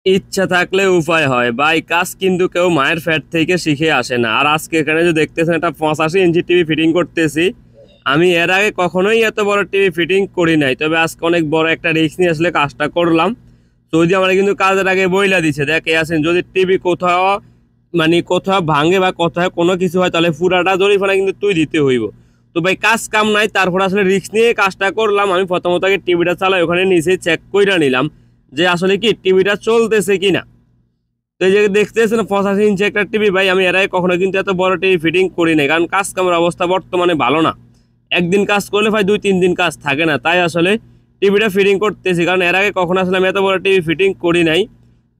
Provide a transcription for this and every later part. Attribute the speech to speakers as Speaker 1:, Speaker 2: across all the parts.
Speaker 1: ইচ্ছা থাকলে উপায় হয় ভাই, কাজ কিন্তু কেউ মায়ের ফ্যাট থেকে শিখে আসে না। আর আজকে এখানে যে দেখতেছেন একটা 85 ইঞ্চি টিভি ফিটিং করতেছি, আমি এর আগে কখনোই এত বড় টিভি ফিটিং করি নাই, তবে আজকে অনেক বড় একটা রিস্ক নিয়ে আসলে কাজটা করলাম। সৌদি আমার কিন্তু কাজের আগে বইলা দিছে, দেখে আছেন যদি টিভি কোথাও মানে কোথাও ভাঙে বা কোথাও কোনো কিছু হয় তাহলে পুরাটা জরিমানা কিন্তু তুই দিতে হইব। তো ভাই কাজ কাম নাই, তারপর আসলে রিস্ক নিয়ে কাজটা করলাম। আমি প্রথমত আগে টিভিটা চালাই, ওখানে নিচে চেক করে নিলাম যে আসলে কি টিভিটা চলতেছে কিনা। তো এই যে দেখতেছেন 85 ইঞ্চি একটা টিভি ভাই, আমি এর আগে কখনো কিন্তু এত বড় টিভি ফিটিং করি নাই, কারণ কাজ কামের অবস্থা বর্তমানে ভালো না। একদিন কাজ করলে ভাই 2-3 দিন কাজ থাকে না, তাই আসলে টিভিটা ফিটিং করতেছি, কারণ এর আগে কখনো আসলে আমি এত বড় টিভি ফিটিং করি নাই।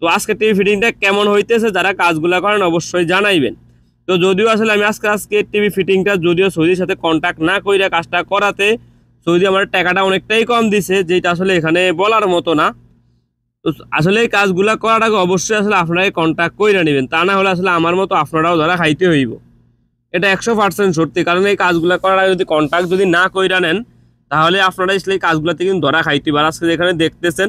Speaker 1: তো আজকে টিভি ফিটিংটা কেমন হইতেছে যারা কাজগুলো করেন অবশ্যই জানাইবেন। তো যদিও আসলে আমি আজকে টিভি ফিটিংটা যদিও সৌদির সাথে কন্ট্যাক্ট না কইরা কাজটা করাতে সৌদি আমার টাকাটা অনেকটাই কম দিছে, যেটা আসলে এখানে বলার মতো না। তো আসলে এই কাজগুলা করার আগে অবশ্যই আসলে আপনাকে কন্ট্যাক্ট কইরা নেবেন, তা না হলে আসলে আমার মতো আপনারাও ধরা খাইতে হইব। এটা 100% সত্যি, কারণ এই কাজগুলো করার আগে যদি কন্ট্যাক্ট যদি না কইরা নেন তাহলে আপনারা আসলে এই কাজগুলোতে কিন্তু ধরা খাইতে পারে। আজকে যেখানে দেখতেছেন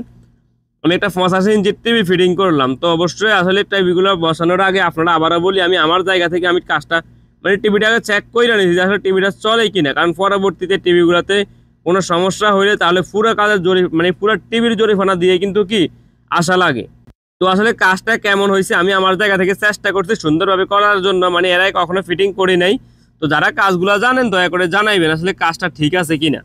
Speaker 1: আমি একটা 85 ইঞ্চির টিভি ফিটিং করলাম, তো অবশ্যই আসলে টিভিগুলো বসানোর আগে আপনারা আবারও বলি আমি আমার জায়গা থেকে আমি কাজটা মানে টিভিটাকে চেক করে নিয়েছি যে আসলে টিভিটা চলে কিনা, কারণ পরবর্তীতে টিভিগুলোতে কোনো সমস্যা হইলে তাহলে পুরো কাজের মানে পুরো টিভির জরিমানা দিয়ে কিন্তু কি আশা লাগে। তো আসলে কাজটা কেমন হয়েছে আমি আমার জায়গা থেকে চেষ্টা করছি সুন্দরভাবে করার জন্য, মানে এরাই কখনো ফিটিং করি নাই। তো যারা কাজগুলো জানেন দয়া করে জানাইবেন আসলে কাজটা ঠিক আছে কিনা।